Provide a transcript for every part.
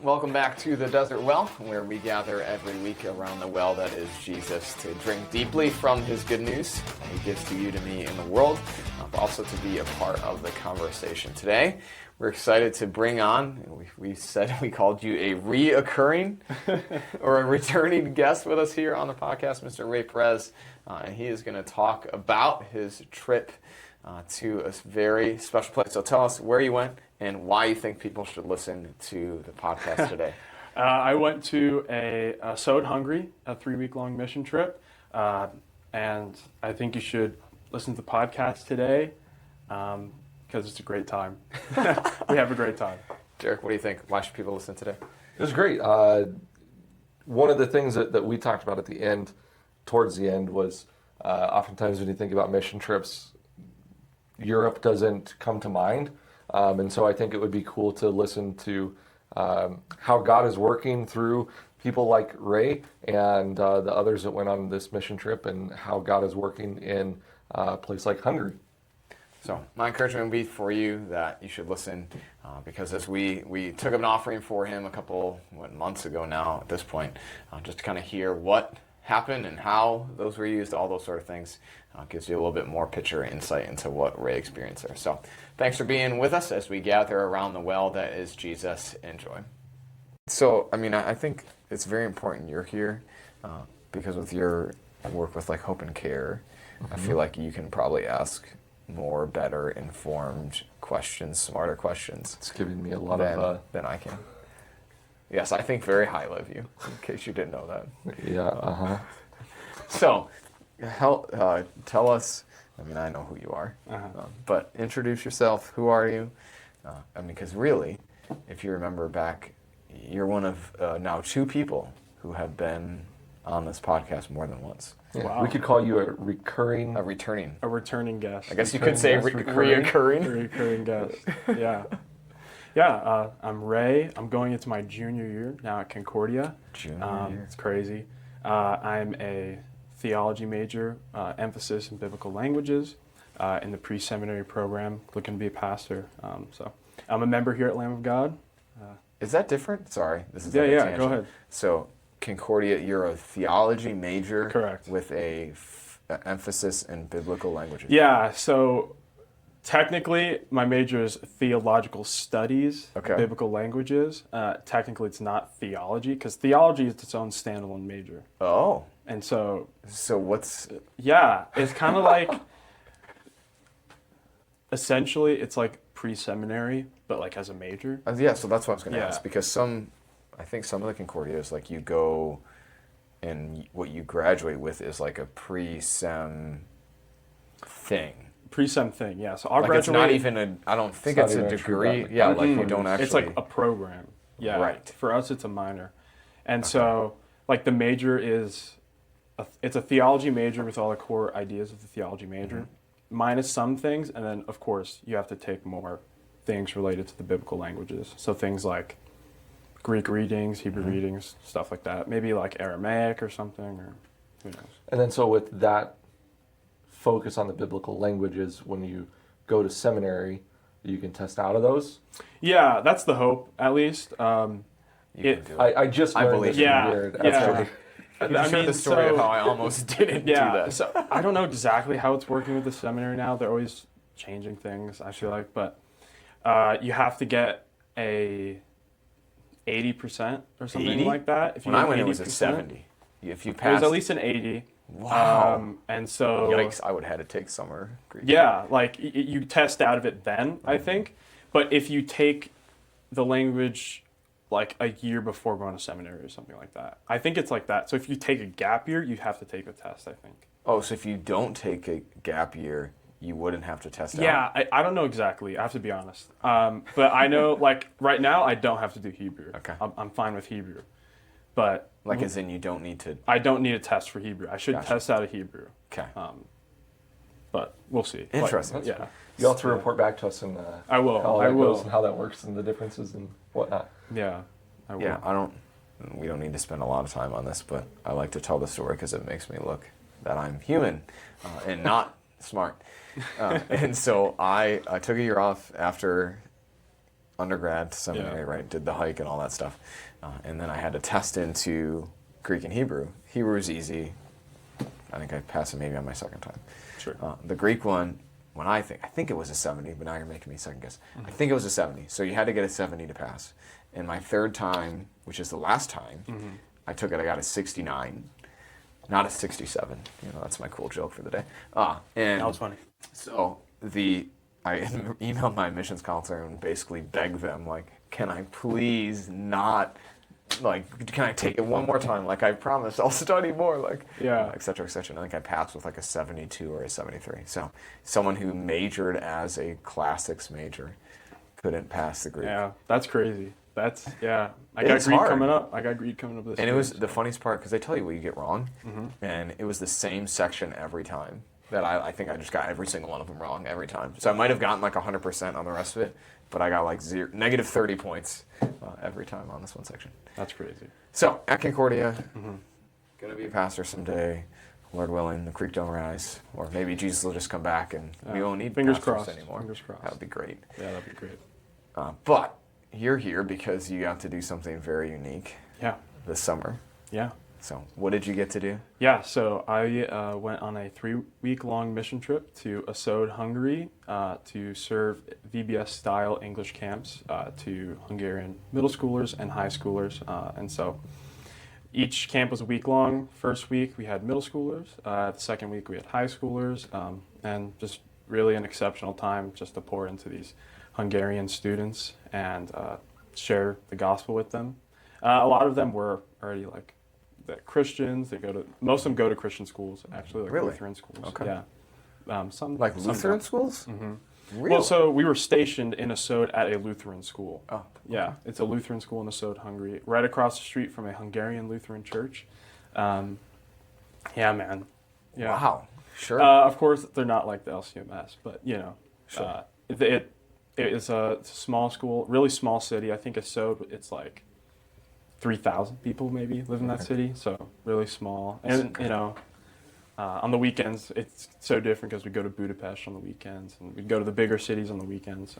Welcome back to the Desert Well, where we gather every week around the well that is Jesus to drink deeply from his good news that he gives to you, to me, in the world, but also to be a part of the conversation today. We're excited to bring on, we said we called you a reoccurring or a returning guest with us here on the podcast, Mr. Rey Perez. And he is going to talk about his trip to a very special place. So tell us where you went and why you think people should listen to the podcast today. I went to Is Aszód, Hungary, a 3-week-long mission trip, and I think you should listen to the podcast today because it's a great time. We have a great time. Derek, what do you think? Why should people listen today? It was great. One of the things that we talked about at the end, towards the end, was oftentimes when you think about mission trips, Europe doesn't come to mind. And so I think it would be cool to listen to how God is working through people like Rey and the others that went on this mission trip, and how God is working in a place like Hungary. So my encouragement would be for you that you should listen because as we took up an offering for him a couple months ago now at this point, just to kind of hear what happened and how those were used, all those sort of things, gives you a little bit more picture insight into what Rey experienced there. So thanks for being with us as we gather around the well that is Jesus. Enjoy. So, I think it's very important you're here because with your work with like Hope and Care, I feel like you can probably ask more, better informed questions, smarter questions. It's giving me a lot than I can. Yes, I think very highly of you, in case you didn't know that. Yeah, So, tell us, I know who you are, but introduce yourself. Who are you? Because really, if you remember back, you're one of now 2 people who have been on this podcast more than once. Yeah. Wow. We could call you a returning guest. I guess you could say reoccurring. A recurring guest. Yeah. I'm Rey. I'm going into my junior year now at Concordia. Junior year. It's crazy. I'm a theology major, emphasis in biblical languages, in the pre-seminary program, looking to be a pastor. So I'm a member here at Lamb of God. Is that different? Sorry, this is yeah. tangent. Go ahead. So Concordia, you're a theology major, correct, with a emphasis in biblical languages. Yeah. So technically, my major is theological studies, biblical languages. Technically, it's not theology because theology is its own standalone major. Oh. And so what's... Yeah, it's kind of like, essentially, it's like pre-seminary, but like as a major. Yeah, so that's what I was going to ask, because I think some of the Concordias, like you go and what you graduate with is like a pre-sem thing. Pre-sem thing, yeah. So I'll graduate. It's not even I don't think it's a degree. Yeah, like you don't actually. It's like a program. Yeah. Right. For us, it's a minor. And so, like the major is, it's a theology major with all the core ideas of the theology major, minus some things. And then, of course, you have to take more things related to the biblical languages. So things like Greek readings, Hebrew readings, stuff like that. Maybe like Aramaic or something, or who knows. And then so with that focus on the biblical languages, when you go to seminary, you can test out of those? Yeah, that's the hope, at least. I just learned this weird. Yeah. I shared the story of how I almost didn't do that. So I don't know exactly how it's working with the seminary now. They're always changing things, I feel like. But you have to get a 80% or something 80? like that. If you when I get went, 80%, it was a 70. If you it was passed... at least an 80. Wow. And so... Yikes, I would have had to take summer Greek. Yeah, like you test out of it then, I think. But if you take the language like a year before going to seminary or something like that, I think it's like that. So if you take a gap year, you have to take a test, I think. Oh, so if you don't take a gap year, you wouldn't have to test out? Yeah, I don't know exactly. I have to be honest. But I know, like, right now, I don't have to do Hebrew. Okay. I'm fine with Hebrew. But... Like, as in you don't need to... I don't need a test for Hebrew. I should test out of Hebrew. Okay. But we'll see. Interesting. Yeah. You'll have to report back to us and I will. how I that will. goes and how that works and the differences and whatnot. Yeah. I will. Yeah, we don't need to spend a lot of time on this, but I like to tell the story because it makes me look that I'm human and not smart. And so I took a year off after undergrad seminary, right? Did the hike and all that stuff. And then I had to test into Greek and Hebrew. Hebrew was easy. I think I passed it maybe on my second time. Sure. The Greek one, I think it was a 70, but now you're making me second guess. I think it was a 70. So you had to get a 70 to pass. And my third time, which is the last time, I took it, I got a 69, not a 67. You know, that's my cool joke for the day. And That was funny. So I emailed my admissions counselor and basically begged them, like, can I please not, like, can I take it one more time? Like, I promise I'll study more, like, et cetera, et cetera. And I think I passed with like a 72 or a 73. So someone who majored as a classics major couldn't pass the Greek. Yeah, that's crazy. I got It's Greek hard. coming up. This And year, it was so. the funniest part, because they tell you what you get wrong, and it was the same section every time. That I think I just got every single one of them wrong every time. So I might have gotten like 100% on the rest of it, but I got like negative 30 points every time on this one section. That's crazy. So at Concordia, gonna be a pastor someday, Lord willing. The creek don't rise, or maybe Jesus will just come back and we won't need Fingers pastors crossed. anymore. Fingers crossed. That would be great. Yeah, that'd be great. But you're here because you got to do something very unique Yeah. this summer. Yeah. So what did you get to do? Yeah, so I went on a 3-week-long mission trip to Aszód, Hungary, to serve VBS-style English camps to Hungarian middle schoolers and high schoolers. And so each camp was a week long. First week we had middle schoolers. The second week we had high schoolers. And just really an exceptional time just to pour into these Hungarian students and share the gospel with them. A lot of them were already like Christians. Most of them go to Christian schools, actually, like Really? Lutheran schools. Okay. Yeah. Some Lutheran don't. schools? Mm-hmm. Really? Well, so we were stationed in Aszód at a Lutheran school. Oh, Yeah, it's a Lutheran school in Aszód, Hungary, right across the street from a Hungarian Lutheran church. Yeah, man. Yeah. Wow. Sure. Of course, they're not like the LCMS, but Sure. It is a small school, really small city. I think Aszód, it's like 3,000 people maybe live in that city, so really small. And on the weekends, it's so different because we go to Budapest on the weekends, and we go to the bigger cities on the weekends.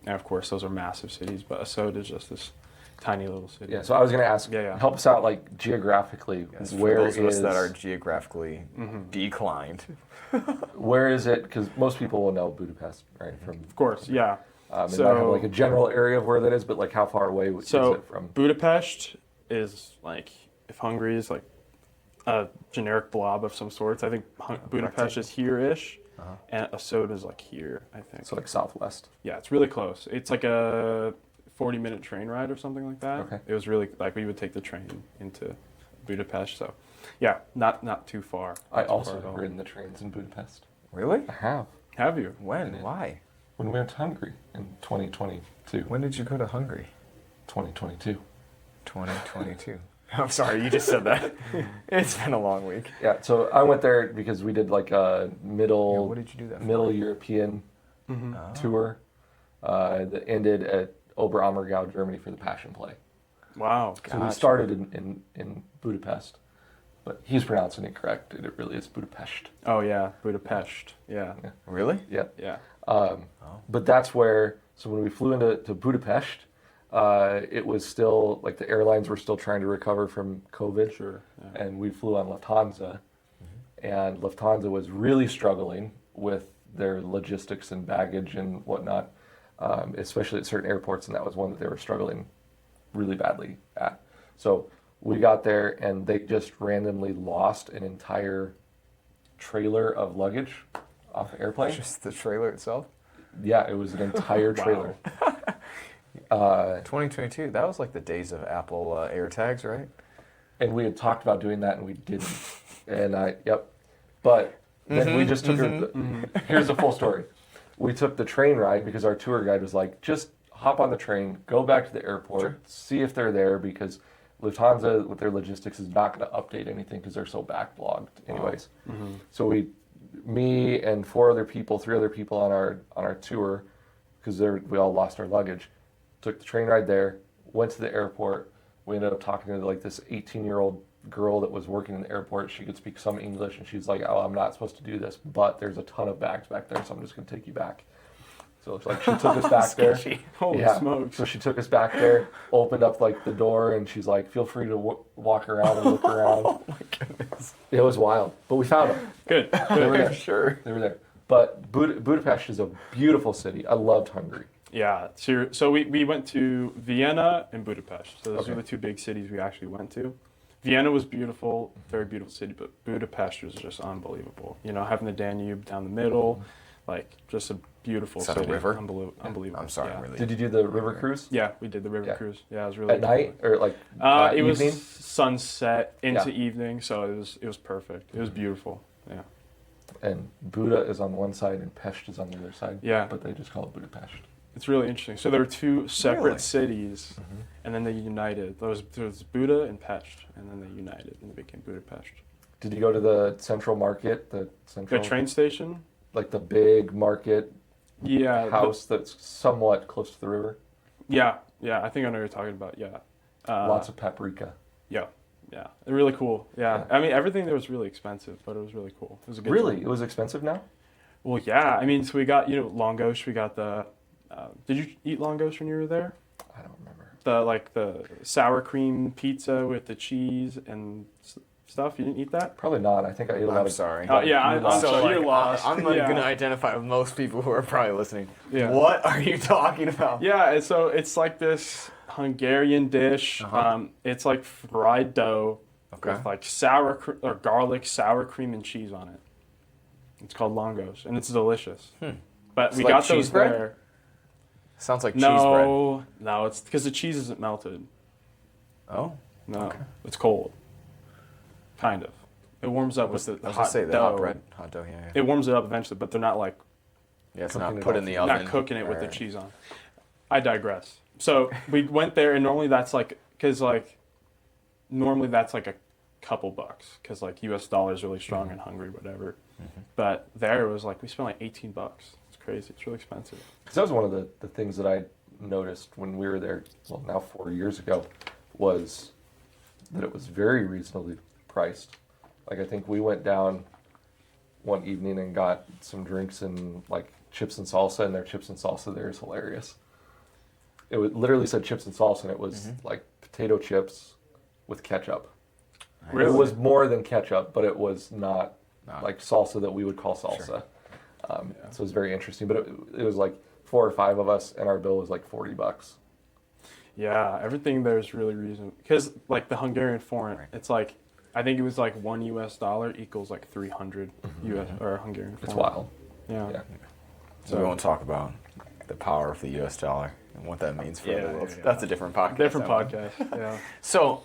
And of course, those are massive cities, but Aszód is just this tiny little city. Yeah, so I was going to ask, Yeah. help us out like geographically. Yes, Where for those of us is- that are geographically declined. Where is it? Because most people will know Budapest, right? From Of course, yeah. they might have like a general area of where that is, but like how far away is So it from? Budapest is like, if Hungary is like a generic blob of some sorts, I think Budapest is here-ish, and Aszód is like here, I think. So like southwest. Yeah, it's really close. It's like a 40-minute train ride or something like that. Okay. It was really, like, we would take the train into Budapest, so yeah, not too far. I Not too also far at have all. ridden the trains in Budapest. Really? I have. Have you? When? Why? When we went to Hungary in 2022. When did you go to Hungary? 2022. 2022. I'm sorry, you just said that. It's been a long week. Yeah, so I went there because we did like a middle What did you do that for? middle European tour that ended at Oberammergau, Germany for the Passion Play. Wow. So we started in Budapest, but he's pronouncing it correct. It really is Budapest. Oh yeah, Budapest. Yeah. Really? Yeah. Yeah. But that's where, so when we flew into Budapest, it was still, like the airlines were still trying to recover from COVID. Sure. Yeah. And we flew on Lufthansa. And Lufthansa was really struggling with their logistics and baggage and whatnot, especially at certain airports. And that was one that they were struggling really badly at. So we got there and they just randomly lost an entire trailer of luggage off the airplane. Just the trailer itself? Yeah, it was an entire trailer. 2022, that was like the days of Apple AirTags, right? And we had talked about doing that and we didn't. And but then we just took here's the full story. We took the train ride because our tour guide was like, just hop on the train, go back to the airport, see if they're there, because Lufthansa with their logistics is not going to update anything because they're so backlogged anyways. So me and three other people on our tour, because we all lost our luggage, took the train ride there, went to the airport. We ended up talking to like this 18-year-old girl that was working in the airport. She could speak some English, and she's like, "Oh, I'm not supposed to do this, but there's a ton of bags back there, so I'm just going to take you back." So it's like she took us back there. Holy smokes. So she took us back there, opened up like the door, and she's like, "Feel free to walk around and look around." Oh my goodness. It was wild, but we found them. Good. They were there. Sure. They were there. But Budapest is a beautiful city. I loved Hungary. Yeah. So we went to Vienna and Budapest. So those Okay. were the two big cities we actually went to. Vienna was beautiful, very beautiful city, but Budapest was just unbelievable. You know, having the Danube down the middle, like just a beautiful Is that city. a river? Unbelievable. I'm sorry, Yeah. really. Did you do the river cruise Yeah, we did the river Yeah. cruise. Yeah, it was really at night or like It evening? was sunset into Yeah. evening, so it was perfect. It was beautiful. Yeah. And Buda is on one side and Pest is on the other side. Yeah. But they just call it Budapest. It's really interesting. So there were two separate Really? cities, and then they united. There was Buda and Pest, and then they united, and it became Budapest. Did you go to the central market, the The train station? like the big market Yeah. house that's somewhat close to the river? Yeah. I think I know what you're talking about. Yeah. Lots of paprika. Yeah. They're really cool. Yeah. Yeah. I mean, everything there was really expensive, but it was really cool. It was a good Really? trip. It was expensive now? Well, yeah. I mean, so we got, longosh. We got the... did you eat longosh when you were there? I don't remember. The sour cream pizza with the cheese and stuff. You didn't eat that? Probably not. I think I ate a lot I'm of sorry. Oh yeah, I'm lost. sorry. You're lost. I'm like Yeah. going to identify with most people who are probably listening. Yeah. What are you talking about? Yeah, and so it's like this Hungarian dish. Uh-huh. It's like fried dough Okay. with like garlic, sour cream, and cheese on it. It's called longos, and it's delicious. But It's we like got those cheese bread? there. Sounds like cheese bread. No, it's because the cheese isn't melted. Oh. No, it's cold. Kind of. It warms up with the I was going hot to say the dough. hot dough, yeah. It warms it up eventually, but they're not like Yeah, it's Cooking not it put off. in the oven. not cooking it with the Right. cheese on. I digress. So we went there, and normally that's like, because like, normally that's like a couple bucks, because like U.S. dollar is really strong in Hungary, whatever. But there it was like, we spent like $18. It's crazy. It's really expensive. Because that was one of the things that I noticed when we were there, well, now 4 years ago, was that it was very reasonably priced. Like, I think we went down one evening and got some drinks and, like, chips and salsa, and their chips and salsa there is hilarious. It literally said chips and salsa, and it was, like, potato chips with ketchup. Really? It was more than ketchup, but it was not Not- like salsa that we would call salsa. Sure. So it was very interesting. But it was like 4 or 5 of us, and our bill was like $40. Yeah, everything there is really reasonable. Because like the Hungarian forint, Right. it's like, I think it was like $1 US equals like 300 US or Hungarian forint. It's wild. Yeah. Yeah. So we won't talk about the power of the U.S. dollar and what that means for Yeah, the world. yeah. That's a different podcast. Different that one. podcast. Yeah. So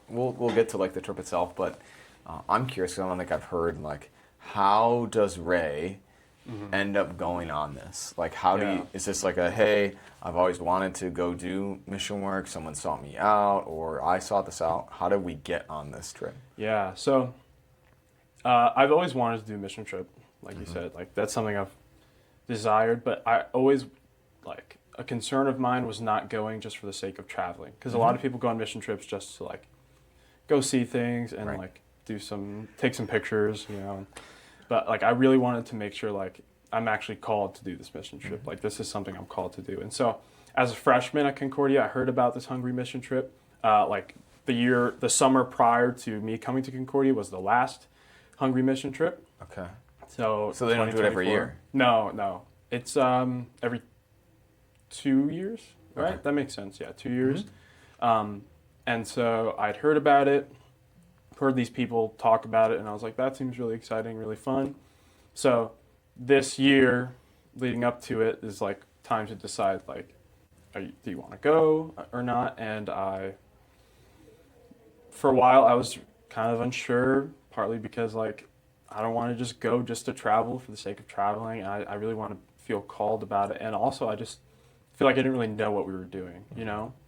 we'll get to like the trip itself, but I'm curious. 'Cause I don't think I've heard like how does Rey end up going on this? Like how do Yeah. you? Is this like a hey? I've always wanted to go do mission work. Someone sought me out, or I sought this out. How did we get on this trip? Yeah, so I've always wanted to do a mission trip, like you said. Like that's something I've desired, but I always like a concern of mine was not going just for the sake of traveling, because a lot of people go on mission trips just to like go see things and Right. like take some pictures, But like I really wanted to make sure like I'm actually called to do this mission trip. Like this is something I'm called to do. And so as a freshman at Concordia, I heard about this Hungary mission trip. Like the summer prior to me coming to Concordia was the last Hungary mission trip. Okay. So they don't do it every 2024. year? No. It's every 2 years, right? Okay. That makes sense. Yeah, 2 years. And so I'd heard about it, heard these people talk about it, and I was like, that seems really exciting, really fun. So this year, leading up to it, is like time to decide like, do you want to go or not? And for a while, I was kind of unsure, partly because like I don't want to just go just to travel for the sake of traveling. I really want to feel called about it, and also I just feel like I didn't really know what we were doing.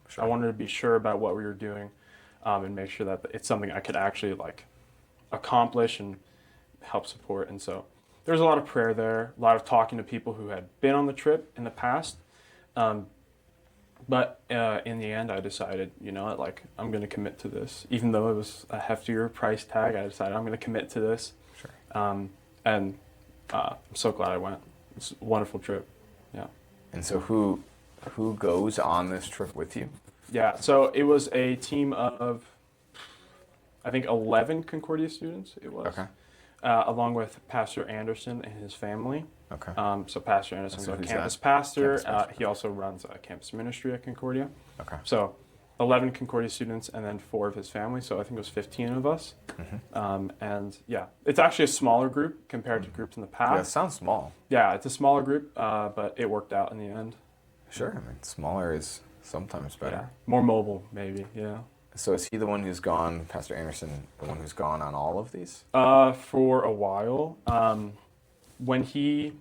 Sure. I wanted to be sure about what we were doing, and make sure that it's something I could actually like accomplish and help support. And so there was a lot of prayer there, a lot of talking to people who had been on the trip in the past. But in the end, I decided, like I'm going to commit to this, even though it was a heftier price tag. I decided I'm going to commit to this. Sure. And I'm so glad I went. It's a wonderful trip. And so who goes on this trip with you? Yeah, so it was a team of, I think, 11 Concordia students. It was. Okay. Along with Pastor Anderson and his family. Okay. So Pastor Anderson is So a who's campus that? pastor. Campus pastor. He also runs a campus ministry at Concordia. Okay. So 11 Concordia students and then 4 of his family. So I think it was 15 of us. And yeah, it's actually a smaller group compared to groups in the Yeah, it past. sounds small. Yeah, it's a smaller group, but it worked out in the end. Sure. I mean, smaller is sometimes better. Yeah, more mobile maybe. Yeah. So is he the one who's gone, Pastor Anderson, the one who's gone on all of these? For a while. When he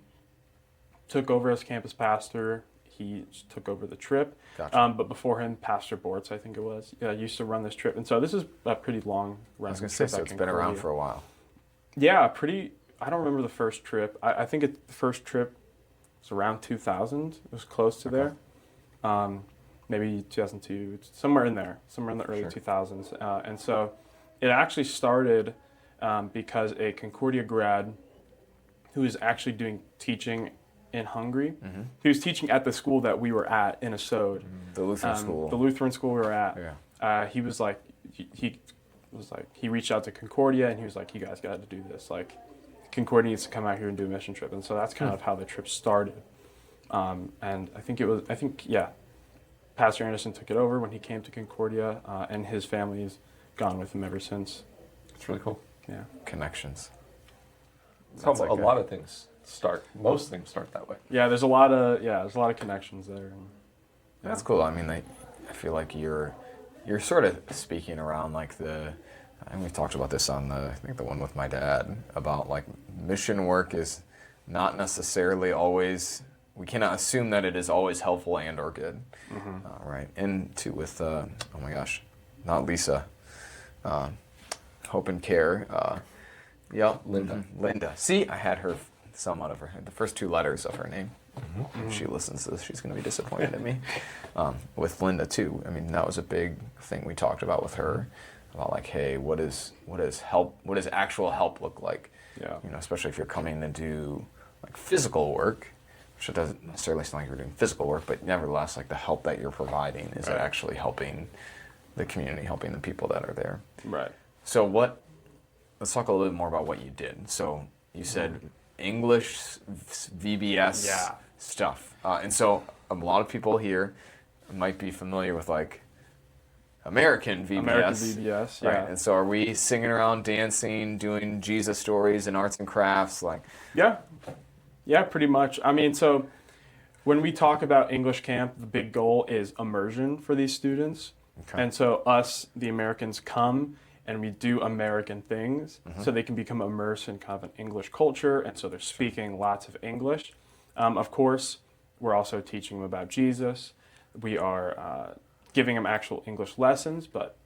took over as campus pastor, he took over the trip. Gotcha. But before him, Pastor Bortz, I think it was, used to run this trip. And so this is a pretty long I run. was going to say, so it's been around for a while. Yeah, I don't remember the first trip. I think the first trip was around 2000. It was close to there. Maybe 2002, somewhere in there, somewhere in the early 2000s. And so it actually started because a Concordia grad who was actually doing teaching in Hungary, he was teaching at the school that we were at in Is Aszód. The Lutheran school. The Lutheran school we were at. Yeah. He was like, he reached out to Concordia and he was like, you guys got to do this. Like, Concordia needs to come out here and do a mission trip. And so that's kind of how the trip started. And Pastor Anderson took it over when he came to Concordia, and his family's gone with him ever since. It's really cool. Yeah. Connections. That's how That's like a lot of things start. Most things start that way. Yeah, there's a lot of connections there. And, That's cool. I mean, I feel like you're sort of speaking around like and we've talked about this on I think the one with my dad, about like mission work is not necessarily always, we cannot assume that it is always helpful and or good. Right. And too with, oh my gosh, not Lisa, Hope and Care. Yep. Linda. Linda. See, I had her, some out of her, the first 2 letters of her name. If she listens to this, she's going to be disappointed in me. With Linda too. I mean, that was a big thing we talked about with her, about like, hey, what does actual help look like? Yeah. You know, especially if you're coming to do like physical work, which it doesn't necessarily sound like you're doing physical work, but nevertheless, like the help that you're providing is Right. actually helping the community, helping the people that are there. Right. So let's talk a little bit more about what you did. So you said English, VBS Yeah. stuff. And so a lot of people here might be familiar with like American VBS. American VBS, Right. yeah. And so are we singing around, dancing, doing Jesus stories and arts and crafts? Like, Yeah, pretty much. I mean, so when we talk about English camp, the big goal is immersion for these students. Okay. And so us, the Americans, come and we do American things so they can become immersed in kind of an English culture. And so they're speaking lots of English. Of course, we're also teaching them about Jesus. We are giving them actual English lessons, but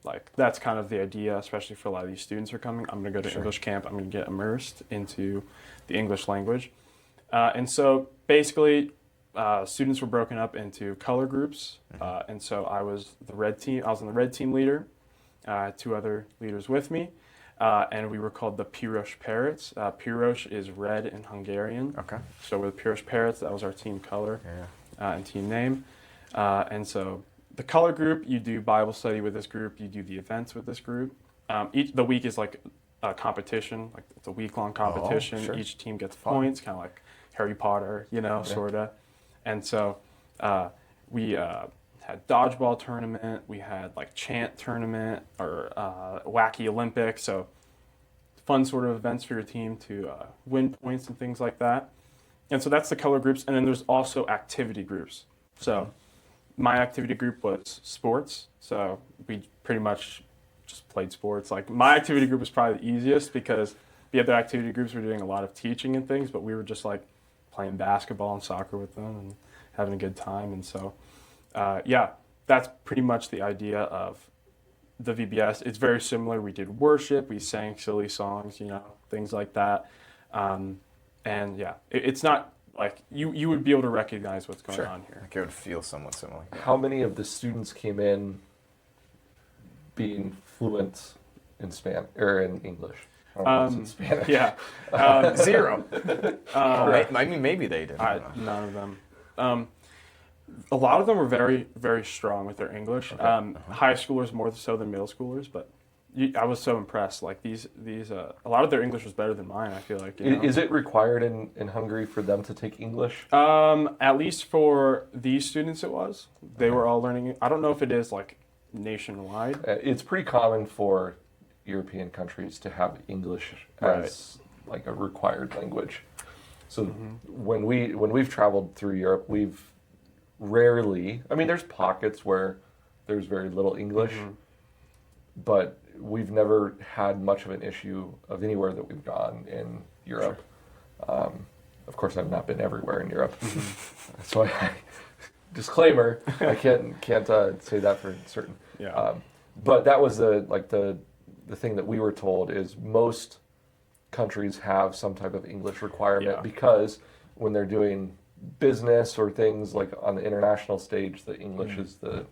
like that's kind of the idea, especially for a lot of these students who are coming. I'm going to go to English camp. I'm going to get immersed into the English language. And so basically, students were broken up into color groups. And so I was the red team. I was on the red team leader. 2 other leaders with me. And we were called the Piros Parrots. Piros is red in Hungarian. okay. So we're the Piros Parrots. That was our team color and team name. And so the color group, you do Bible study with this group. You do the events with this group. The week is like a competition. Like it's a week-long competition. Sure. Each team gets points, kind of like Harry Potter, sort of. And so we had dodgeball tournament. We had like chant tournament or wacky Olympics. So fun sort of events for your team to win points and things like that. And so that's the color groups. And then there's also activity groups. So my activity group was sports. So we pretty much just played sports. Like my activity group was probably the easiest because the other activity groups were doing a lot of teaching and things, but we were just like playing basketball and soccer with them and having a good time. And so, that's pretty much the idea of the VBS. It's very similar. We did worship. We sang silly songs, things like that. It's not like you would be able to recognize what's going on here. Like it would feel somewhat similar. How many of the students came in being fluent in Spanish or in English? I don't know if it's in Spanish. Yeah. 0. I mean, maybe they did. I don't know. None of them. A lot of them were very, very strong with their English. High schoolers more so than middle schoolers, but I was so impressed. Like these, a lot of their English was better than mine. I feel like. Is it required in Hungary for them to take English? At least for these students, it was. They were all learning. I don't know if it is like nationwide. It's pretty common for European countries to have English as like a required language. So when we've traveled through Europe, we've rarely. I mean, there's pockets where there's very little English, but we've never had much of an issue of anywhere that we've gone in Europe. Sure. Of course, I've not been everywhere in Europe, so disclaimer: I can't say that for certain. Yeah. But that was the thing that we were told is most countries have some type of English requirement because when they're doing business or things like on the international stage, the English is the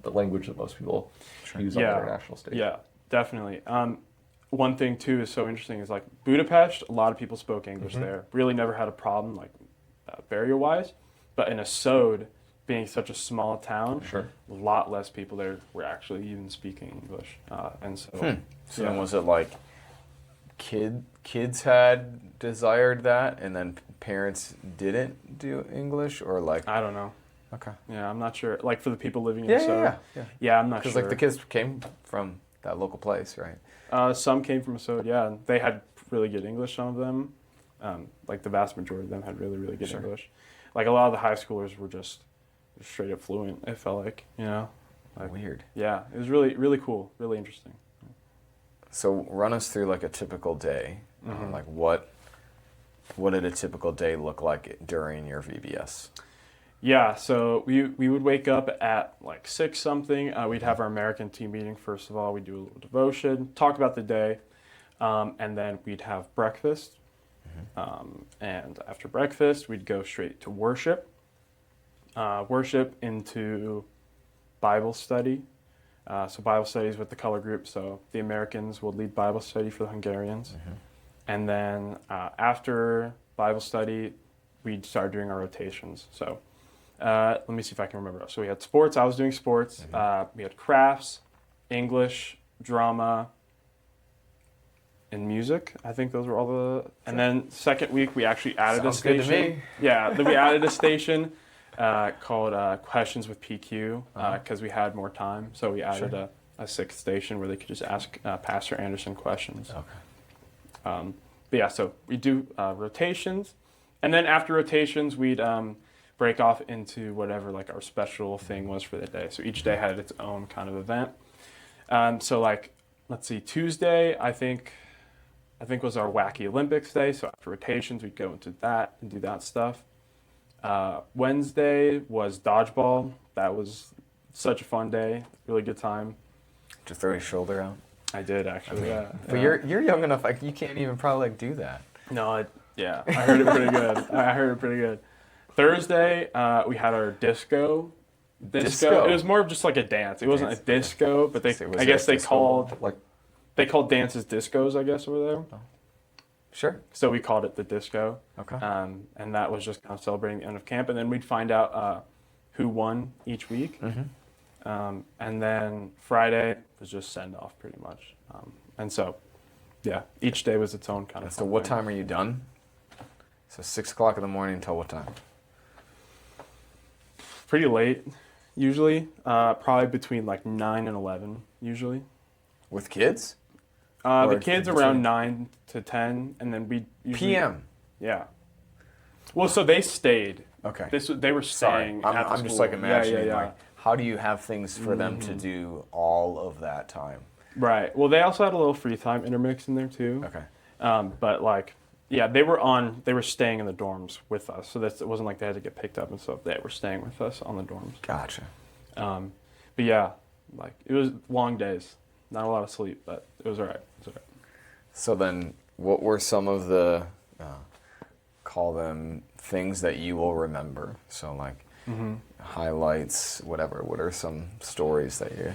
language that most people use on the international stage. Yeah, definitely. One thing too is so interesting is like Budapest, a lot of people spoke English there. Really never had a problem like barrier-wise. But in Aszód, being such a small town, a lot less people there were actually even speaking English. And so, So then was it like kids had desired that and then parents didn't do English, or like I don't know. Okay. Yeah, I'm not sure. Like for the people living in Aszód. Yeah, I'm not sure. Because like the kids came from that local place, right? Some came from Aszód, yeah, and they had really good English. Some of them, like the vast majority of them, had really, really good English. Like a lot of the high schoolers were just straight up fluent. It felt like, like, weird. Yeah, it was really, really cool, really interesting. So run us through like a typical day. Like what did a typical day look like during your VBS? Yeah, so we would wake up at like 6 something. We'd have our American team meeting first of all. We'd do a little devotion, talk about the day, and then we'd have breakfast. And after breakfast, we'd go straight to worship. Worship into Bible study. So Bible studies with the color group. So the Americans would lead Bible study for the Hungarians. And then after Bible study, we'd start doing our rotations. So let me see if I can remember. So we had sports. I was doing sports. We had crafts, English, drama, and music. I think those were all the... And then second week, we actually added a station. Sounds good to me. Yeah, then we added a station called Questions with PQ because we had more time. So we added a 6th station where they could just ask Pastor Anderson questions. But yeah, so we do rotations. And then after rotations, we'd break off into whatever like our special thing was for the day. So each day had its own kind of event. So like, let's see, Tuesday, I think was our wacky Olympics day. So after rotations, we'd go into that and do that stuff. Wednesday was dodgeball. That was such a fun day. Really good time. To throw your shoulder out? I did actually. But you're young enough, like you can't even probably like do that. No, I heard it pretty good. I heard it pretty good. Thursday, we had our disco. Disco. It was more of just like a dance. It wasn't a disco, but I guess they called dances discos, I guess, over there. Oh. Sure. So we called it the disco. Okay. And that was just kind of celebrating the end of camp, and then we'd find out who won each week. And then Friday was just send off pretty much. And so, yeah, each day was its own kind of. So what time are you done? So 6 o'clock in the morning until what time? Pretty late, usually. Probably between like 9 and 11, usually. With kids? The kids around 9 to 10, and then we usually... PM? Yeah. Well, so they stayed. Okay. They were staying at the I'm school. just like imagining, Yeah. like, how do you have things for them to do all of that time? Right. Well, they also had a little free time intermix in there, too. Okay. But, like, yeah, they were staying in the dorms with us, so it wasn't like they had to get picked up and stuff. They were staying with us on the dorms. Gotcha. But yeah, like, it was long days. Not a lot of sleep, but it was all right. So then, what were some of the, call them, things that you will remember? So like, highlights, whatever. What are some stories that you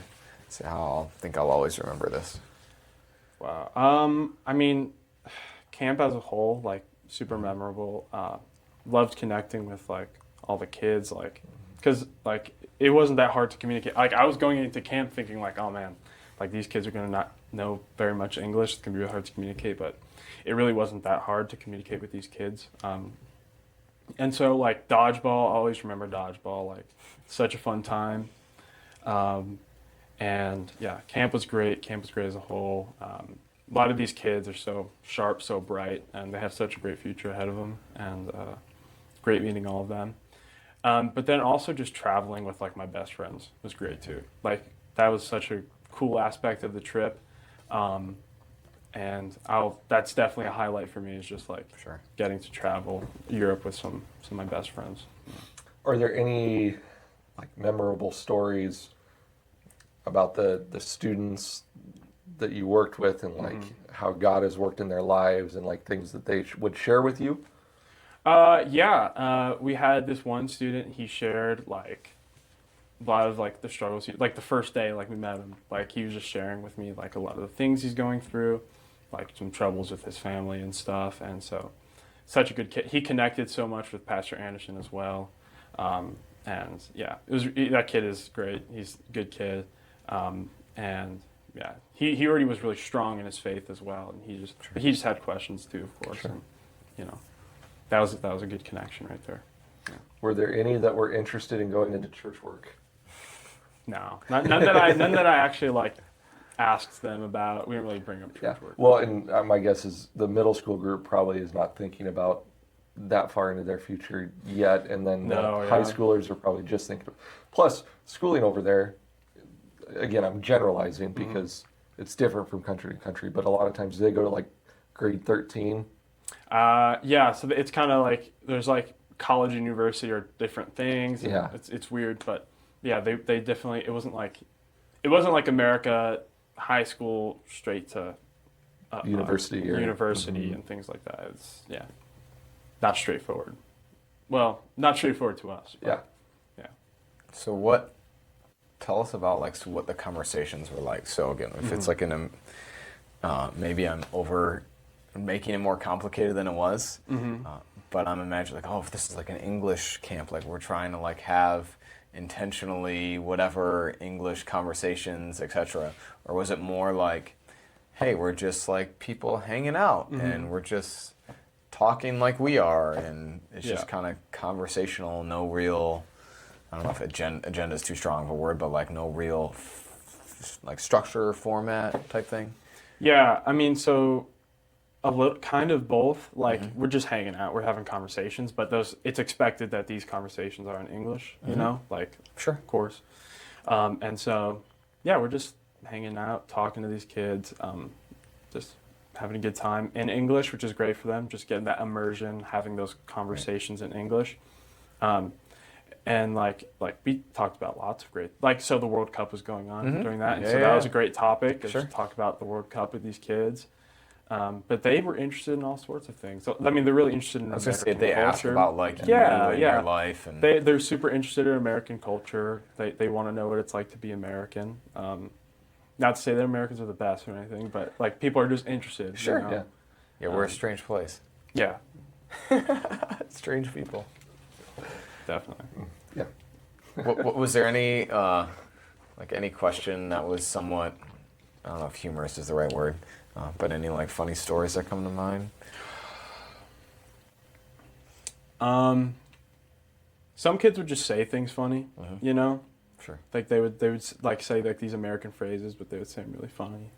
say, I think I'll always remember this? Wow. I mean, camp as a whole, like, super memorable. Loved connecting with, like, all the kids, like, because like it wasn't that hard to communicate. Like I was going into camp thinking like, oh man, like these kids are gonna not know very much English. It's gonna be really hard to communicate, but it really wasn't that hard to communicate with these kids. And so like dodgeball, I always remember dodgeball, like such a fun time. And yeah, camp was great. Camp was great as a whole. A lot of these kids are so sharp, so bright, and they have such a great future ahead of them. And great meeting all of them. But then also just traveling with like my best friends was great too. Like that was such a cool aspect of the trip. And that's definitely a highlight for me, is just like Sure. getting to travel Europe with some of my best friends. Are there any like memorable stories about the students that you worked with, and like how God has worked in their lives, and like things that they would share with you? We had this one student, he shared like a lot of like the struggles, like the first day like we met him, like he was just sharing with me like a lot of the things he's going through, like some troubles with his family and stuff. And so such a good kid. He connected so much with Pastor Anderson as well. And yeah, that kid is great. He's a good kid. And yeah, he already was really strong in his faith as well. And he just had questions too, of course. Sure. And you know, that was a good connection right there. Yeah. Were there any that were interested in going into church work? No, none that I actually like asked them about. We didn't really bring up church work. Well, and my guess is the middle school group probably is not thinking about that far into their future yet, and then high schoolers are probably just thinking. Plus, schooling over there, again, I'm generalizing because it's different from country to country, but a lot of times they go to like grade 13. So it's kind of like there's like college and university are different things. Yeah, it's weird, but yeah, they definitely, it wasn't like America high school straight to university and things like that. It's not straightforward. Well, not straightforward to us. But, yeah. So tell us about like what the conversations were like. So again, if it's like maybe I'm over making it more complicated than it was, but I'm imagining like, if this is like an English camp, like we're trying to like have intentionally whatever English conversations, etc., or was it more like, hey, we're just like people hanging out and we're just talking like we are, and it's just kind of conversational, no real, I don't know if agenda is too strong of a word, but like no real like structure, format type thing? Yeah, I mean, so a little, kind of both. Like we're just hanging out, we're having conversations, but it's expected that these conversations are in English, you know, like sure, of course. And so, yeah, we're just hanging out, talking to these kids, just having a good time in English, which is great for them, just getting that immersion, having those conversations in English. And like we talked about lots of great, like, so the World Cup was going on during that. And so that was a great topic, just to talk about the World Cup with these kids. But they were interested in all sorts of things. So, I mean, they're really interested in American culture. They asked about like you and your life. And they're super interested in American culture. They want to know what it's like to be American. Not to say that Americans are the best or anything, but like people are just interested. Sure. You know? Yeah, we're a strange place. Yeah. Strange people. Definitely. Yeah. What was there any any question that was somewhat, I don't know if humorous is the right word, but any like funny stories that come to mind? Some kids would just say things funny, you know. Sure. Like they would like say like these American phrases, but they would say them really funny.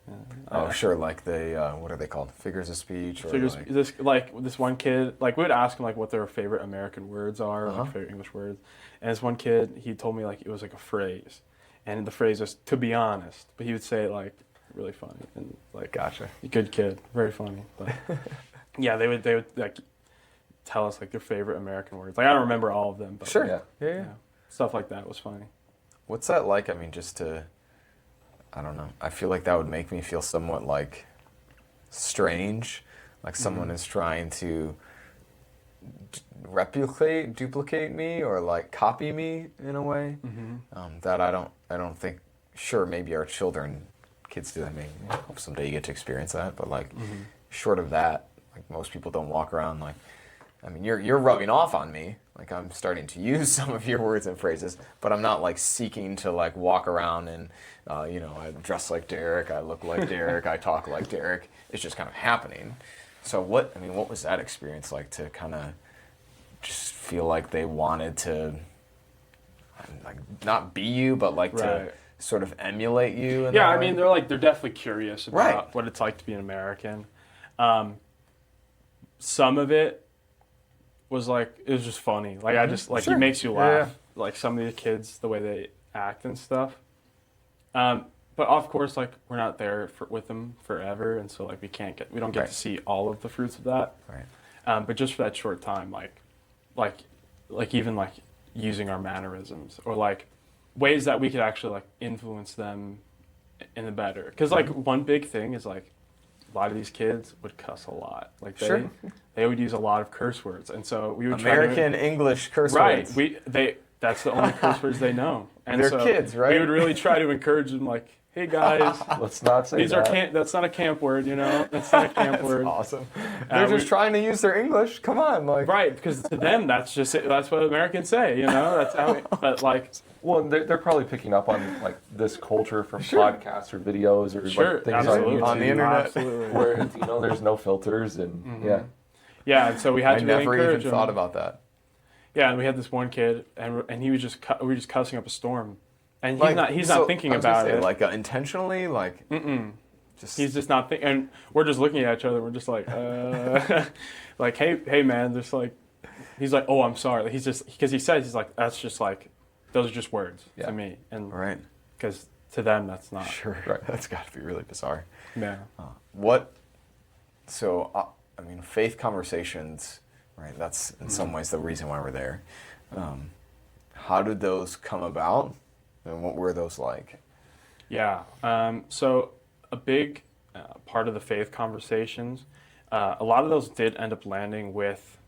Sure. Like they what are they called? Figures of speech. Or this one kid, like we would ask him like what their favorite American words are, like favorite English words. And this one kid, he told me like it was like a phrase, and the phrase was "to be honest," but he would say it like really funny and like gotcha. Good kid, very funny. But yeah, they would like tell us like their favorite American words. Like I don't remember all of them, but sure. Yeah. Stuff like that was funny. What's that like? I mean, I don't know. I feel like that would make me feel somewhat like strange, like someone is trying to duplicate me or like copy me in a way that I don't think. Sure, maybe our kids do that. I mean, I hope someday you get to experience that. But like, short of that, like most people don't walk around like, I mean, you're rubbing off on me. Like I'm starting to use some of your words and phrases, but I'm not like seeking to like walk around and, you know, I dress like Derek, I look like Derek, I talk like Derek. It's just kind of happening. So what was that experience like to kind of just feel like they wanted to, like, not be you, but like to sort of emulate you? Yeah, I mean, they're definitely curious about what it's like to be an American. Some of it was like, it was just funny. Like, I just, like, it makes you laugh. Yeah. Like, some of the kids, the way they act and stuff. But of course, like, we're not there with them forever, and so, like, we don't get to see all of the fruits of that. Right. But just for that short time, like even like using our mannerisms or like ways that we could actually like influence them in the better. Because like one big thing is like a lot of these kids would cuss a lot. Like they would use a lot of curse words, and so we would American English curse words. Right. That's the only curse words they know. And they're so kids, right? We would really try to encourage them, like, hey guys, let's not say that. That's not a camp word, you know. That's not a camp word. Awesome. They're just trying to use their English. Come on, like. Right, because to them that's just it. That's what Americans say, you know. That's how. But like, well, they're probably picking up on like this culture from podcasts or videos or like things on the internet, where you know there's no filters and yeah. And so we had to really encourage never even them. thought about that. Yeah, and we had this one kid, and he was just we were just cussing up a storm, and he's like, not thinking about it. Like intentionally, like he's just not thinking, and we're just looking at each other. We're just like, like hey man, just like he's like, oh, I'm sorry. He's just because he says he's like that's just like those are just words to me, and because to them that's not That's got to be really bizarre. Yeah. So I mean, faith conversations. Right, that's in some ways the reason why we're there. How did those come about, and what were those like? Yeah, so a big part of the faith conversations, a lot of those did end up landing with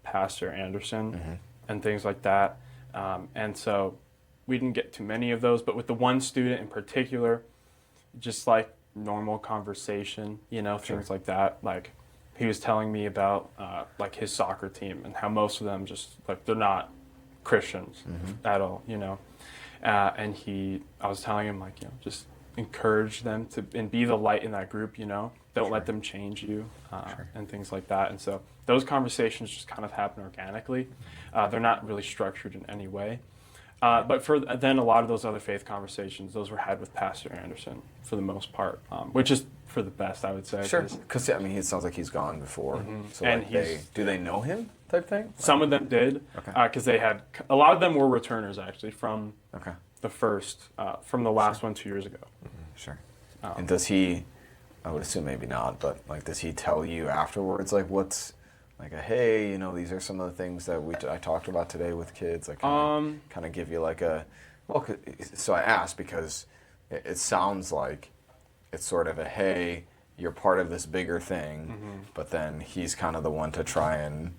Pastor Anderson and things like that. And so we didn't get too many of those, but with the one student in particular, just like normal conversation, you know, things like that, like. He was telling me about like his soccer team and how most of them just like they're not Christians at all, you know. And I was telling him like, you know, just encourage them to and be the light in that group, you know. Don't let them change you and things like that. And so those conversations just kind of happen organically. They're not really structured in any way. But then a lot of those other faith conversations, those were had with Pastor Anderson for the most part, which is for the best, I would say. Sure, because I mean, it sounds like he's gone before. So and like do they know him type thing? Some of them did, because they had a lot of them were returners actually from the first, from the last one 2 years ago. Sure. And does he? I would assume maybe not, but like, does he tell you afterwards, like what's? Like hey, you know, these are some of the things that I talked about today with kids. Like kind of give you like so I asked because it sounds like it's sort of a hey, you're part of this bigger thing, but then he's kind of the one to try and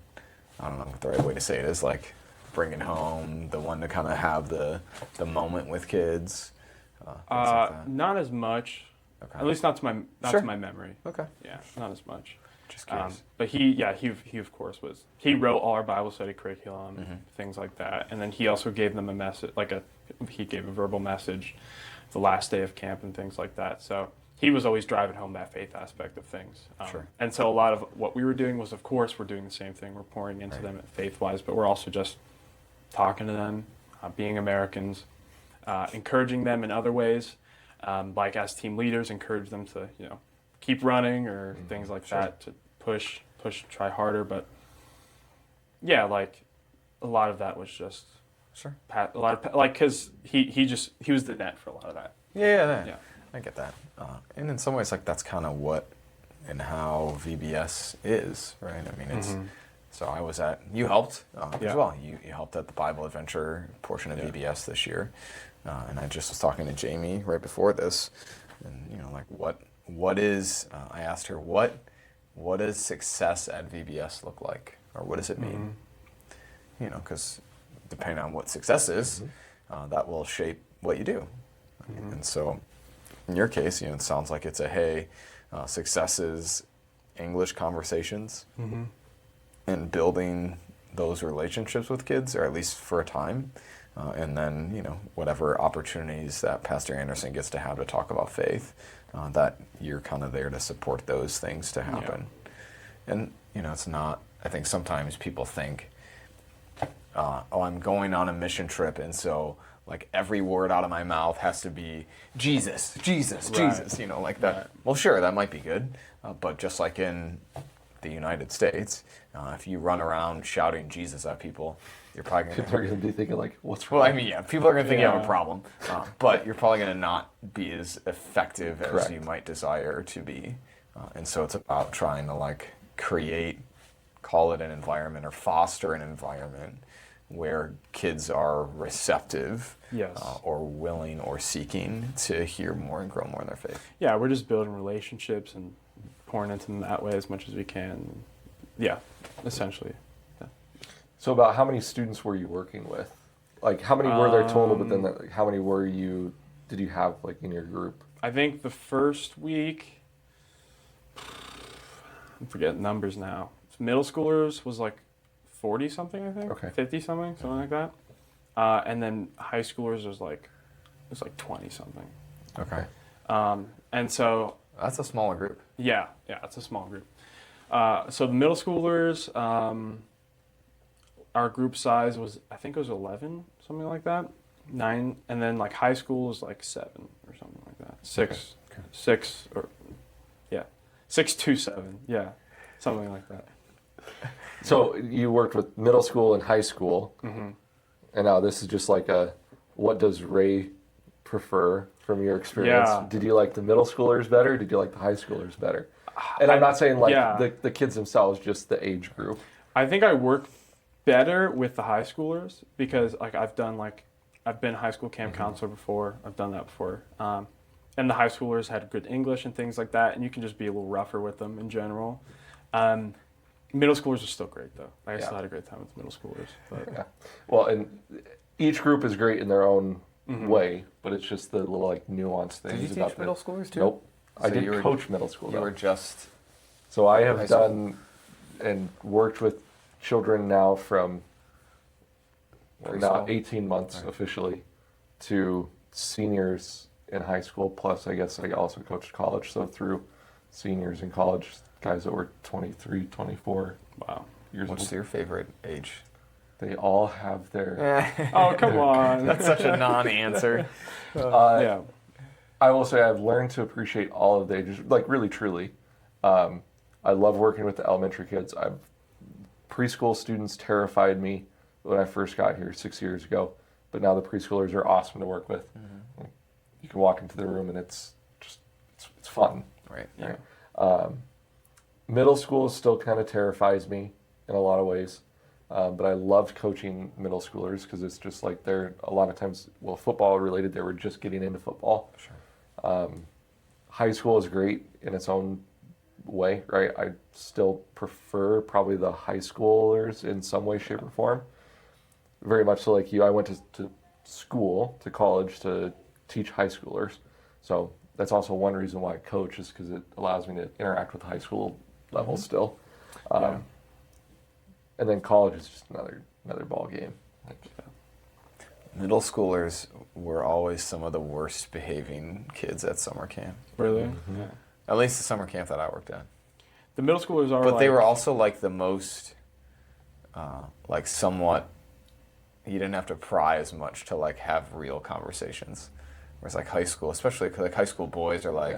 I don't know what the right way to say it is, like bring it home, the one to kind of have the moment with kids. Like not as much, at least not to my memory. Okay. Yeah, not as much. Just curious. But he of course he wrote all our Bible study curriculum, things like that, and then he also gave them a message, he gave a verbal message, the last day of camp and things like that. So he was always driving home that faith aspect of things. And so a lot of what we were doing was, of course, we're doing the same thing. We're pouring into them faith-wise, but we're also just talking to them, being Americans, encouraging them in other ways, like as team leaders, encourage them to keep running or things like that, to push, try harder. But yeah, like a lot of that was just a lot of because he was the net for a lot of that. Yeah. I get that. And in some ways, like that's kind of what and how VBS is, right? I mean, it's so I was you helped as well. You helped at the Bible Adventure portion of VBS this year, and I just was talking to Jamie right before this, and like what is I asked her what does success at VBS look like, or what does it mean? Because depending on what success is, that will shape what you do. And so in your case, it sounds like it's success is English conversations, in building those relationships with kids, or at least for a time. And then, whatever opportunities that Pastor Anderson gets to have to talk about faith, that you're kind of there to support those things to happen. Yeah. And, it's not, I think sometimes people think, I'm going on a mission trip, and so like every word out of my mouth has to be Jesus, Jesus, right. Jesus, like that. Right. Well, sure, that might be good, but just like in the United States, if you run around shouting Jesus at people, you're probably people are going to be thinking like, "What's wrong?" Well, I mean, yeah, people are going to think you have a problem, but you're probably going to not be as effective as you might desire to be, and so it's about trying to like call it an environment or foster an environment where kids are receptive, or willing or seeking to hear more and grow more in their faith. Yeah, we're just building relationships and pouring into them that way as much as we can. Yeah, essentially. Yeah. So about how many students were you working with? Like how many were there total, but then how many did you have like in your group? I think the first week, I'm forgetting numbers now. Middle schoolers was like 40 something, I think. Okay. 50 something, something like that. And then high schoolers was like 20 something. Okay. And so that's a smaller group. Yeah, it's a small group. So the middle schoolers, our group size was, I think it was 11, something like that. 9, and then like high school was like 7 or something like that. 6 to 7, yeah, something like that. So you worked with middle school and high school, and now this is just like what does Rey prefer from your experience? Yeah. Did you like the middle schoolers better? Did you like the high schoolers better? And I'm not saying like the kids themselves, just the age group. I think I work better with the high schoolers because like I've been high school camp counselor before. I've done that before. And the high schoolers had good English and things like that, and you can just be a little rougher with them in general. Middle schoolers are still great, though. I still had a great time with middle schoolers. But. Yeah. Well, and each group is great in their own way, but it's just the little like nuanced things. Did you teach middle schoolers too? Nope. So I did coach middle school. You were just. So I have done and worked with children now from now 18 months officially to seniors in high school. Plus, I guess I also coached college, so through seniors in college. Guys that were 23, 24 years old. What's your favorite age? They all have their... Oh, come on. That's such a non-answer. I will say I've learned to appreciate all of the ages, like really, truly. I love working with the elementary kids. Preschool students terrified me when I first got here 6 years ago, but now the preschoolers are awesome to work with. Mm-hmm. You can walk into the room and it's fun. Right. Yeah. Middle school still kind of terrifies me in a lot of ways, but I loved coaching middle schoolers because it's just like they're a lot of times, football related, they were just getting into football. Sure. High school is great in its own way, right? I still prefer probably the high schoolers in some way, shape, or form. Very much so like you, I went to college to teach high schoolers. So that's also one reason why I coach is because it allows me to interact with high school level still. And then college is just another ball game. Middle schoolers were always some of the worst behaving kids at summer camp. Really? Mm-hmm. Yeah. At least the summer camp that I worked at. The middle schoolers are But they were also like the most, like somewhat, you didn't have to pry as much to like have real conversations. Whereas like high school, especially like high school boys are like,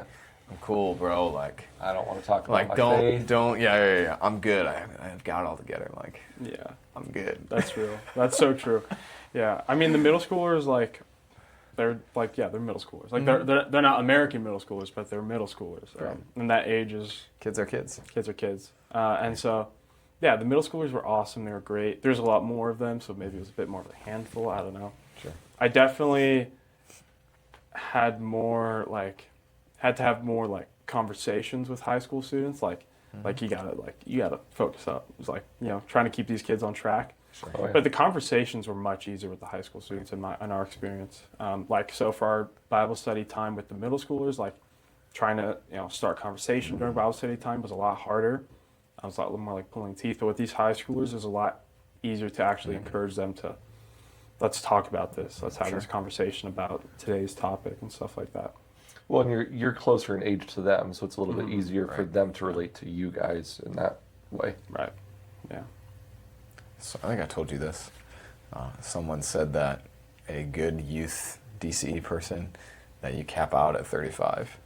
I'm cool, bro. Like I don't want to talk about like my faith. don't. Yeah. I'm good. I've got it all together. Like I'm good. That's real. That's so true. Yeah, I mean the middle schoolers they're middle schoolers. Like they're not American middle schoolers, but they're middle schoolers. Right. And that age is kids are kids. Kids are kids. And so the middle schoolers were awesome. They were great. There's a lot more of them, so maybe it was a bit more of a handful. I don't know. Sure. I definitely had to have more conversations with high school students. Like you gotta focus up. It was like trying to keep these kids on track. Sure. Oh, yeah. But the conversations were much easier with the high school students in our experience. So for our Bible study time with the middle schoolers, trying to start conversation during Bible study time was a lot harder I was a lot more like pulling teeth. But with these high schoolers, it's a lot easier to actually encourage them to, let's talk about this. Let's have this conversation about today's topic and stuff like that. Well, and you're closer in age to them, so it's a little bit easier for Right. them to relate to you guys in that way. Right. Yeah. So I think I told you this. Someone said that a good youth DCE person, that you cap out at 35,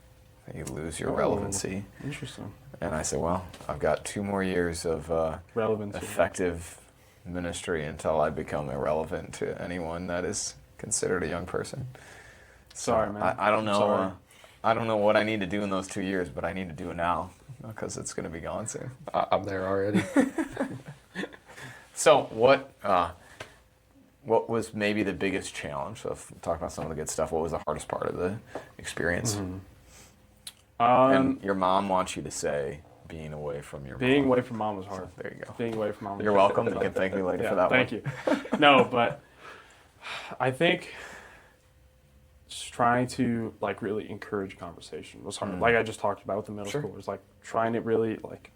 that you lose your relevancy. Interesting. And I said, well, I've got 2 more years of Relevancy. effective ministry until I become irrelevant to anyone that is considered a young person. So Sorry, man. I don't know. Sorry. I don't know what I need to do in those 2 years, but I need to do it now because it's going to be gone soon. I'm there already. So what was maybe the biggest challenge? So if we talk about some of the good stuff, what was the hardest part of the experience? And your mom wants you to say being away from your Being mom. away from mom was hard. There you go. Being away from mom was You're hard. welcome. You can thank me later Yeah, for that thank one. you. No, but I think just trying to like really encourage conversation was hard. Like I just talked about with the middle Sure. schoolers, like trying to really like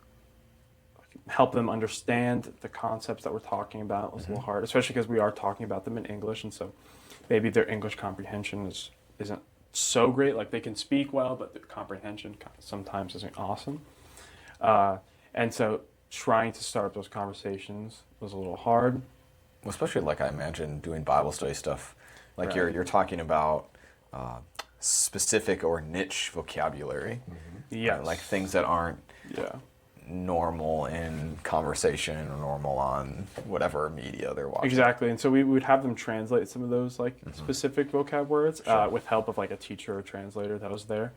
help them understand the concepts that we're talking about was a little hard, especially because we are talking about them in English, and so maybe their English comprehension isn't so great. Like they can speak well, but their comprehension sometimes isn't awesome. And so trying to start those conversations was a little hard. Well, especially like I imagine doing Bible study stuff, like Right. you're talking about specific or niche vocabulary, Yeah, like things that aren't yeah. normal in conversation or normal on whatever media they're watching. Exactly, and so we would have them translate some of those like specific vocab words with help of like a teacher or translator that was there.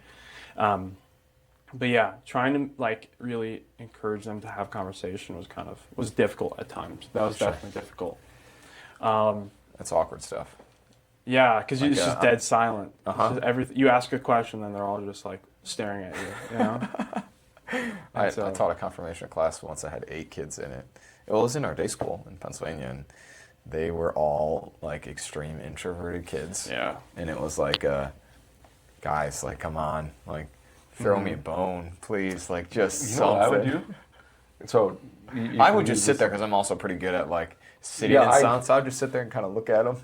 But yeah, trying to like really encourage them to have conversation was difficult at times. That was definitely difficult. That's awkward stuff. Yeah, because Like, it's just dead silent. It's Uh-huh. just you ask a question, then they're all just like staring at you. You know. I so- taught a confirmation class once. I had 8 kids in it. It was in our day school in Pennsylvania, and they were all like extreme introverted kids. Yeah. And it was like, guys, like, come on, like, throw me a bone, please, like, just You know what I would something. do? So you I can would use just sit this- there because I'm also pretty good at like sitting Yeah, in I- silence. So I would just sit there and kind of look at them.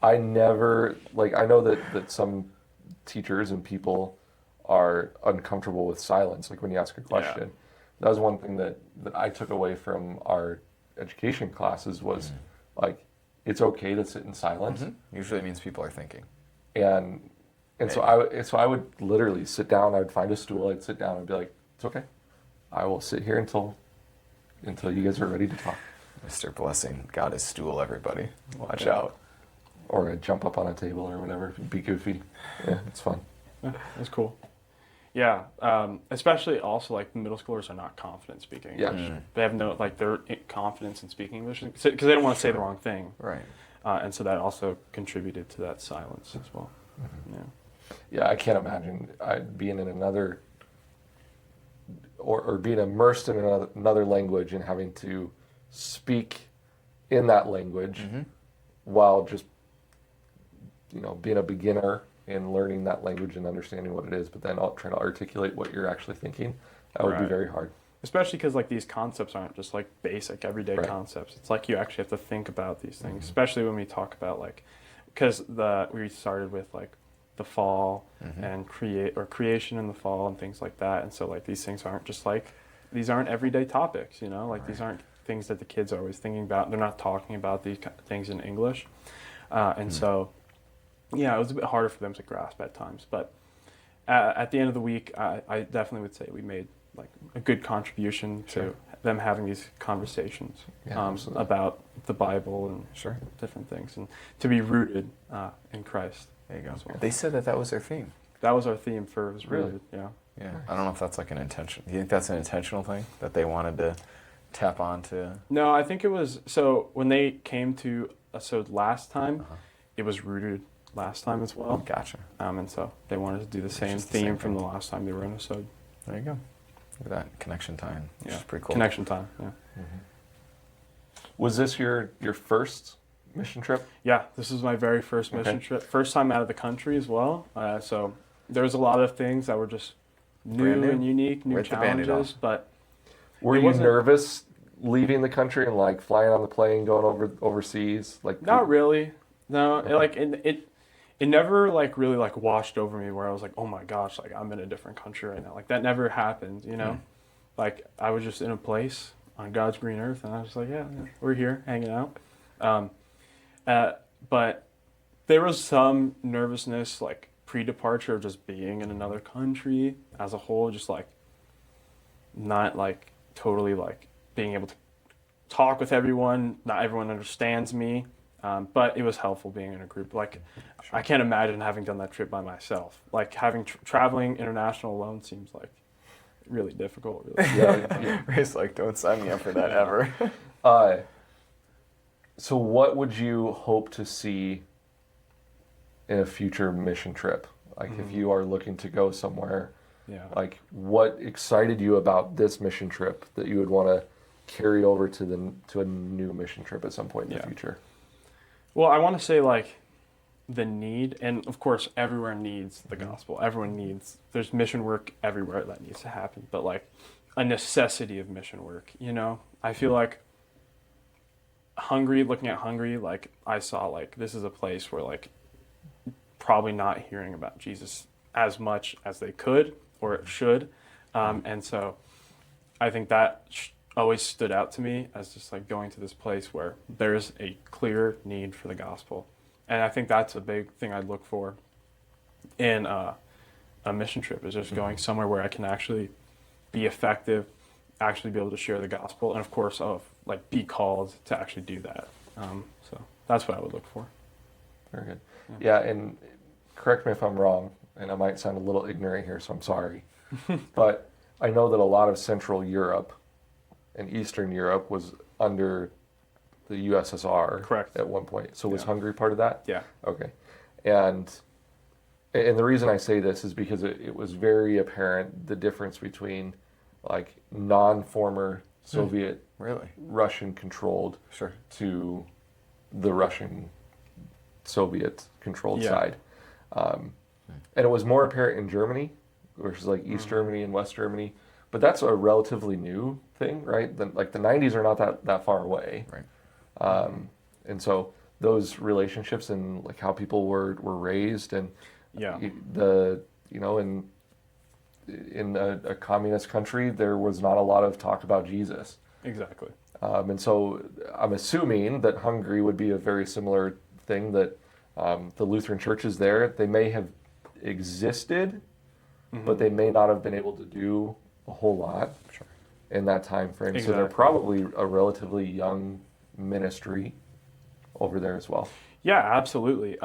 I never I know that some teachers and people are uncomfortable with silence, like when you ask a question. That was one thing that I took away from our education classes was like it's okay to sit in silence. Usually it means people are thinking. And so I would literally sit down, I would find a stool, I'd sit down and be like, it's okay. I will sit here until you guys are ready to talk. Mr. Blessing got his stool, everybody. Watch out. Or I'd jump up on a table or whatever, be goofy. Yeah, it's fun. Yeah, that's cool. Yeah, especially also like the middle schoolers are not confident speaking Yeah. English. They have no like their confidence in speaking English because they don't want to say the wrong thing, Right. and so that also contributed to that silence as well. Yeah. Yeah, I can't imagine being in another or being immersed in another language and having to speak in that language while just being a beginner and learning that language and understanding what it is, but then trying to articulate what you're actually thinking. That would be Right. very hard. Especially because like these concepts aren't just like basic everyday Right. concepts. It's like you actually have to think about these things, especially when we talk about like because we started with like the fall and creation in the fall and things like that, and so like these things aren't just like these aren't everyday topics, like these aren't things that the kids are always thinking about. They're not talking about these things in English, and so yeah, it was a bit harder for them to grasp at times. But at the end of the week, I definitely would say we made like a good contribution to them having these conversations Yeah, absolutely. about the Bible and Sure. different things, and to be rooted in Christ. There you go. as well. They said that was their theme. That was our theme for it was Really? rooted. Yeah. Yeah. I don't know if that's like an intention. Do you think that's an intentional thing that they wanted to tap onto? No, I think it was so when they came to Aszód last time, it was rooted last time as well. Gotcha. And so they wanted to do the same just the theme same from thing. the last time they were in Aszód. There you go. Look at that connection time. Which Yeah. is pretty cool. Connection time. Yeah. Was this your first mission trip? Yeah, this is my very first mission Okay. trip. First time out of the country as well. So there was a lot of things that were just Brand new new. and unique, new Rip the Band-Aid challenges. off. But Were you nervous leaving the country and like flying on the plane, going overseas? Like not really. No, it never like really like washed over me where I was like, oh my gosh, like I'm in a different country right now. Like that never happened, you know? Like I was just in a place on God's green earth, and I was like, yeah, we're here hanging out. But there was some nervousness, like pre-departure of just being in another country as a whole, just like not like totally like being able to talk with everyone. Not everyone understands me. But it was helpful being in a group. Like, I can't imagine having done that trip by myself. Like, having traveling international alone seems like really difficult. Really. Yeah. Ray's like, don't sign me up for that ever. So what would you hope to see in a future mission trip? Like, if you are looking to go somewhere, like, what excited you about this mission trip that you would want to carry over to a new mission trip at some point in the future? Well, I want to say like the need, and of course everywhere needs the gospel. Everyone needs, there's mission work everywhere that needs to happen, but like a necessity of mission work, you know? I feel like Hungary, looking at Hungary, like I saw like this is a place where like probably not hearing about Jesus as much as they could or should. And so I think that always stood out to me as just like going to this place where there's a clear need for the gospel. And I think that's a big thing I'd look for in a mission trip, is just going somewhere where I can actually be effective, actually be able to share the gospel, and of course like be called to actually do that. So that's what I would look for. Very good. Yeah, and correct me if I'm wrong, and I might sound a little ignorant here, so I'm sorry. But I know that a lot of Central Europe and Eastern Europe was under the USSR. Correct. At one point. So was Hungary part of that? Yeah. Okay. And the reason I say this is because it was very apparent the difference between like non-former Soviet Really? Russian controlled to the Russian Soviet controlled side. And it was more apparent in Germany, versus like East Germany and West Germany. But that's a relatively new thing, right? Like the 90s are not that far away. Right. And so those relationships and like how people were raised and in a communist country, there was not a lot of talk about Jesus. Exactly. And so I'm assuming that Hungary would be a very similar thing, that the Lutheran churches there, they may have existed, but they may not have been able to do a whole lot in that time frame. Exactly. So they're probably a relatively young ministry over there as well. Yeah, absolutely.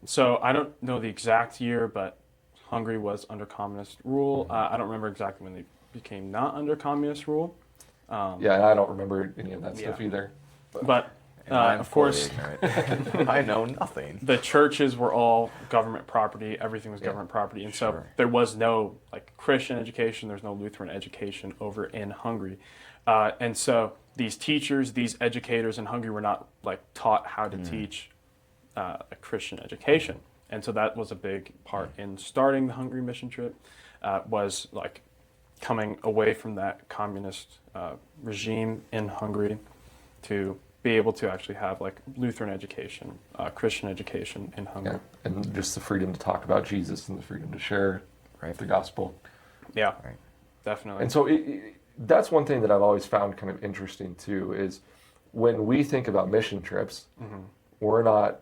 So I don't know the exact year, but Hungary was under communist rule. I don't remember exactly when they became not under communist rule. And I don't remember any of that stuff either. But of course, I know nothing. The churches were all government property. Everything was government property. And so there was no like Christian education. There's no Lutheran education over in Hungary. And so these teachers, these educators in Hungary were not like taught how to teach a Christian education. And so that was a big part in starting the Hungary mission trip, was like coming away from that communist regime in Hungary to be able to actually have like Lutheran education, Christian education in Hungary. Yeah. And just the freedom to talk about Jesus and the freedom to share the gospel. Yeah, definitely. And so that's one thing that I've always found kind of interesting too, is when we think about mission trips, we're not,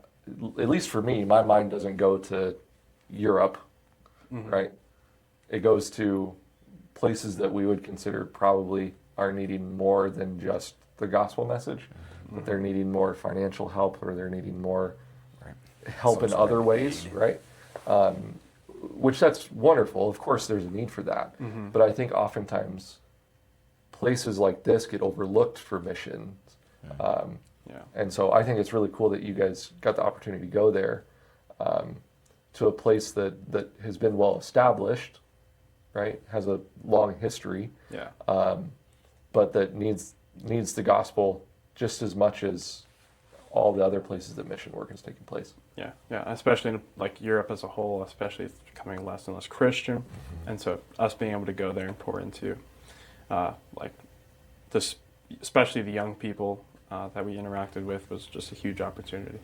at least for me, my mind doesn't go to Europe, right? It goes to places that we would consider probably are needing more than just the gospel message, but they're needing more financial help, or they're needing more help in other ways, right? Which that's wonderful. Of course, there's a need for that. But I think oftentimes places like this get overlooked for missions. And so I think it's really cool that you guys got the opportunity to go there to a place that has been well established, right? Has a long history, but that needs the gospel just as much as all the other places that mission work is taking place. Yeah, especially in like Europe as a whole, especially it's becoming less and less Christian, and so us being able to go there and pour into like especially the young people that we interacted with was just a huge opportunity.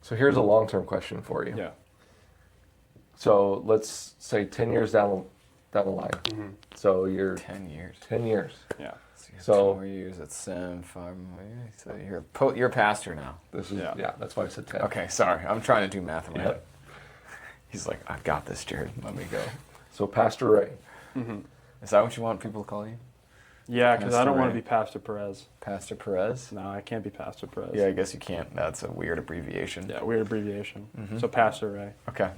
So here's a long-term question for you. Yeah. So let's say 10 years down the line. Mm-hmm. So you're 10 years. 10 years. Yeah. So, So- 10 more years at Sim, 5 more years. So you're a pastor now. This is Yeah. that's why I said 10. Okay, sorry. I'm trying to do math in my Yeah. head. He's like, I got this, Jared. Let me go. So Pastor Ray. Is that what you want people to call you? Yeah, because I don't want to Ray. be Pastor Perez. Pastor Perez? No, I can't be Pastor Perez. Yeah, I guess you can't. That's a weird abbreviation. Yeah, weird abbreviation. So Pastor Ray. Okay.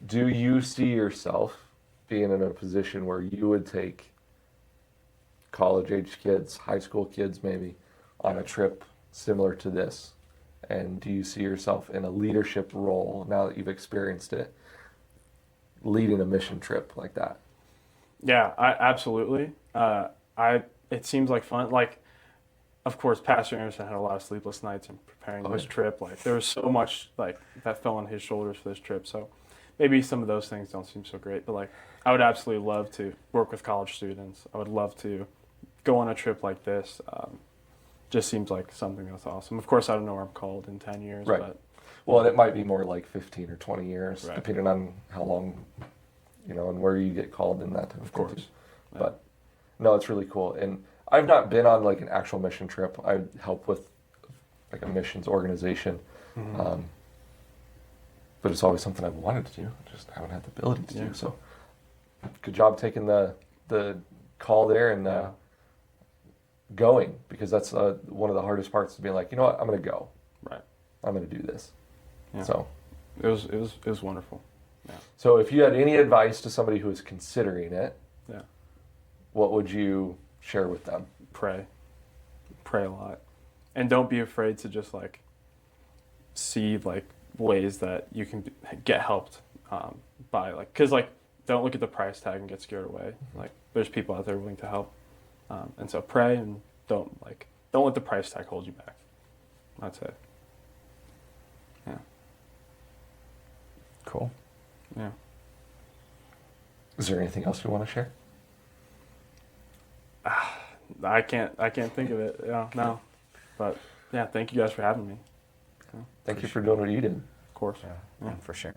Do you see yourself being in a position where you would take college-age kids, high school kids maybe, on a trip similar to this? And do you see yourself in a leadership role now that you've experienced it, leading a mission trip like that? Yeah, absolutely. It seems like fun. Like, of course, Pastor Anderson had a lot of sleepless nights in preparing this trip. Like, there was so much like that fell on his shoulders for this trip. So maybe some of those things don't seem so great. But like, I would absolutely love to work with college students. I would love to go on a trip like this. Just seems like something that's awesome. Of course, I don't know where I'm called in 10 years. Right. But Well, and it might be more like 15 or 20 years, Right. depending on how long, and where you get called in that. Of course. Yeah. But no, it's really cool. And I've not been on like an actual mission trip. I help with like a missions organization. But it's always something I've wanted to do. I just haven't had the ability to do. So good job taking the call there and going, because that's one of the hardest parts, to be like, you know what, I'm going to go. Right. I'm going to do this. Yeah. So It was wonderful. Yeah. So if you had any advice to somebody who is considering it, Yeah. what would you share with them? Pray a lot, and don't be afraid to just like see like ways that you can get helped by, like, because like don't look at the price tag and get scared away. Like, there's people out there willing to help, and so pray, and don't let the price tag hold you back. That's it. Yeah. Cool. Yeah. Is there anything else you want to share? I can't think of it. Yeah, no. But yeah, thank you guys for having me. Thank you for doing what you did. Of course. Yeah, for sure.